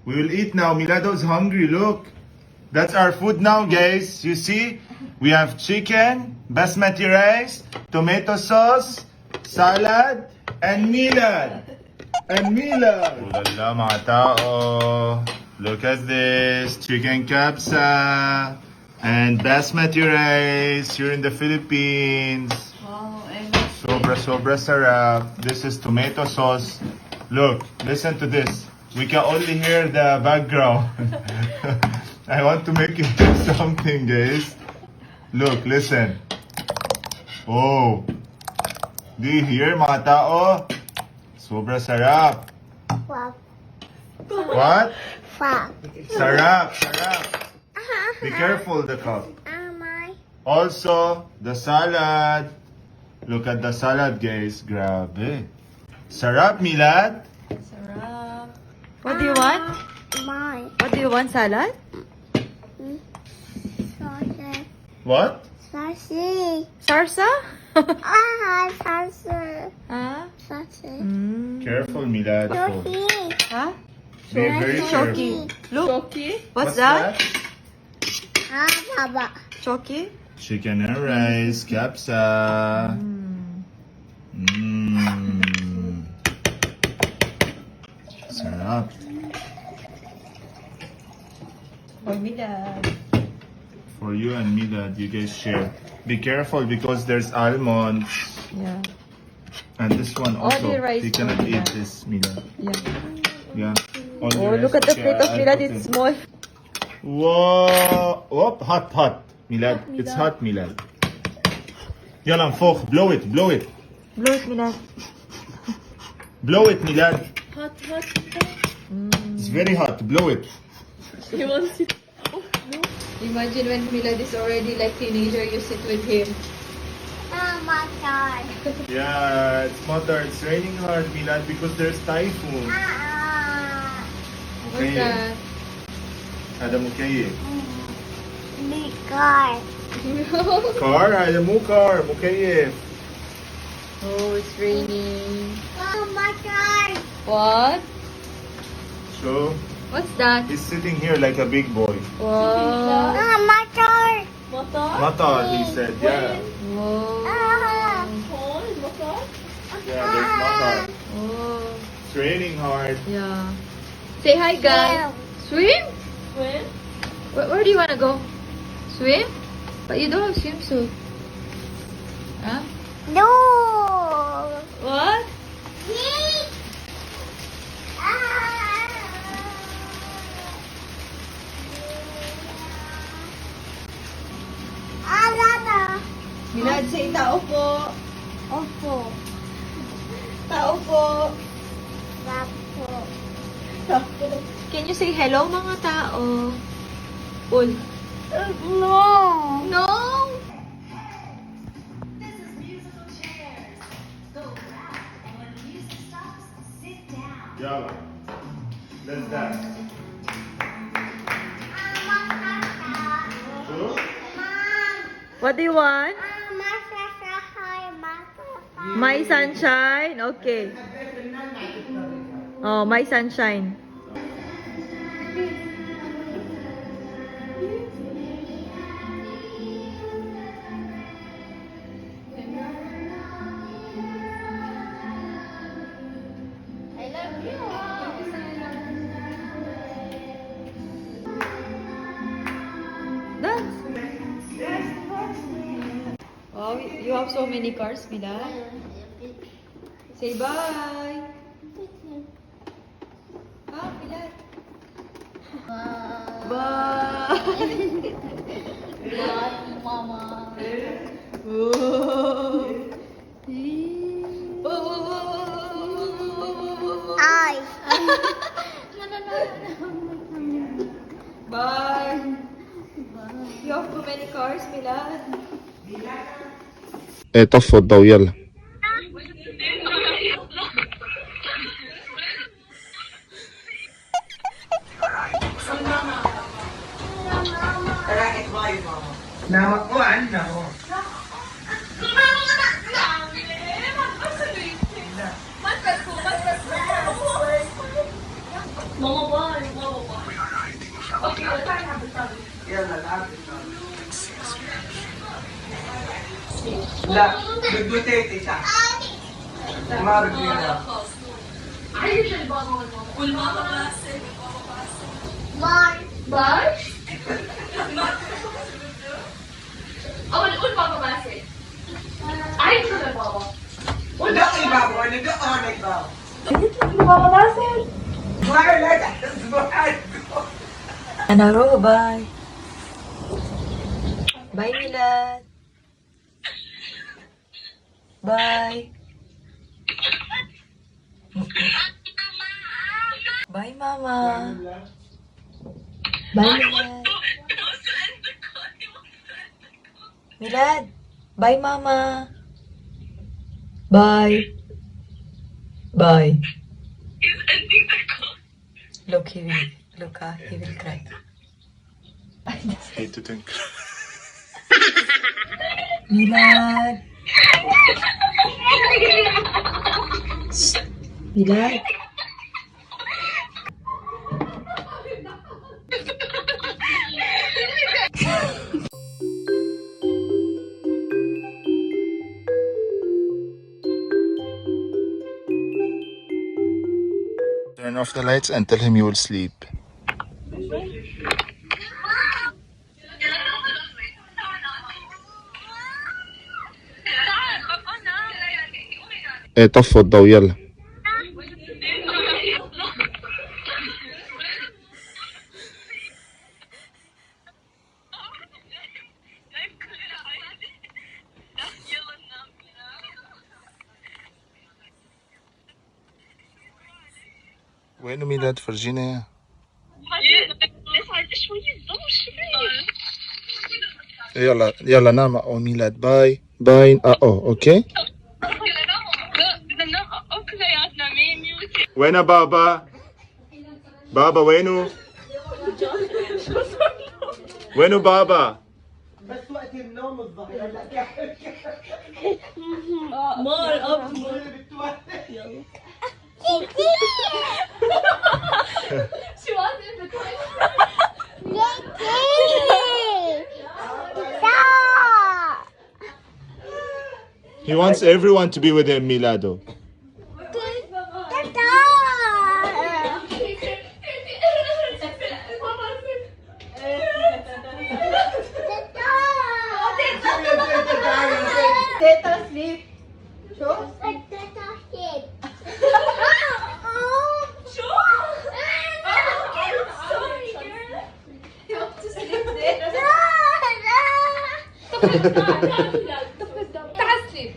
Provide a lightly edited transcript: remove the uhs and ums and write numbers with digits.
We will eat now. Milado's hungry. Look. That's our food now, guys. You see? We have chicken, basmati rice, tomato sauce, salad, and Milad. And Milad. Ulala, mga tao. Look at this. Chicken kapsa. And basmati rice. Here in the Philippines. Wow, and Sobra sarap. This is tomato sauce. Look, listen to this. We can only hear the background. I want to make you hear something, guys. Look, listen. Oh. Do you hear, mga tao? Sobra sarap. Fuck. What? Fuck. Sarap. Be careful, the cup. Am I? Also, the salad. Look at the salad, guys. Grabe. Sarap, Milad. sarap. What do you want? Mine. What do you want, salad? Sausage. What? Sausage. Sarsa? Sausage. Ha? Sausage. Careful, Milad. Sausage. Ha? Be very careful. Choki. Look. What's that? Baba. Choki? Chicken and rice, kapsa. Sarap. For me, Dad. For you and Milad, you guys share. Be careful because there's almonds. Yeah. And this one also. the rice You cannot only, eat yeah. this, Milad. Yeah. Yeah. All Oh, the look at rest, the plate of I'll Milad. put It's it. small. Whoa! Whoop, hot. Milad, it's hot, Milad. Yalan, fog. Blow it. Blow it, Milad. Blow it, Milad. Hot. It's very hot. Blow it. He wants it. Oh, no. Imagine when Milad is already like teenager, you sit with him. Oh my god. Yeah, it's mother. It's raining hard, Milad, because there's typhoon. What's that? Ada mukayif. Big car. Car? Ada mu car. Mukayif. Oh, it's raining. Oh my god. What? So, What's that? he's sitting here like a big boy. Wow. Oh my god. Motor? Motor, he said. Yeah. Wow. Paul, motor? Yeah, there's motor. Oh. It's raining hard. Yeah. Say hi, guys. Swim? When? Where do you want to go? Swim? But you don't have swimsuit. Huh? No. What? Milad, say tao po. Opo. Tao po. Papo. Can you say hello, mga tao? Ul. No. No! Yalla. Let's dance. So, What do you want? My sunshine? Okay. Oh, my sunshine. Dance. Oh, you have so many cars, Milad. Say bye. Ah, Milad. Bye. Mama. Oh. Ay. Bye. You have too many cars, Milad. تفض ضو يلا. Mama, why? لا بدوتين إيشا ما بدينا One. باي أول قول بابا باسل عايز شو بابا ودقي بابا أنا دقانك بابا بابا باسل ما لا تحسبوا حالكم أنا روح باي. باي ميلاد. باي. باي ماما. باي ميلاد. ميلاد. باي ماما. باي. باي. Look, he will cry. Hate to think. Milad. Milad. Turn off the lights and tell him you will sleep. ايه طفوا الضوء يلا. وينه ميلاد فرجينا اياه. يلا يلا نام او ميلاد باي باي اوكي. وين بابا؟ بابا وينه؟ وينه بابا؟ بس وقت النوم الظهر مار أب شو عايز انت He wants everyone to be with him, Milado. Teta sleep. Show? Teta sleep. شو؟ Sorry girl. You have to sleep there. تعال sleep.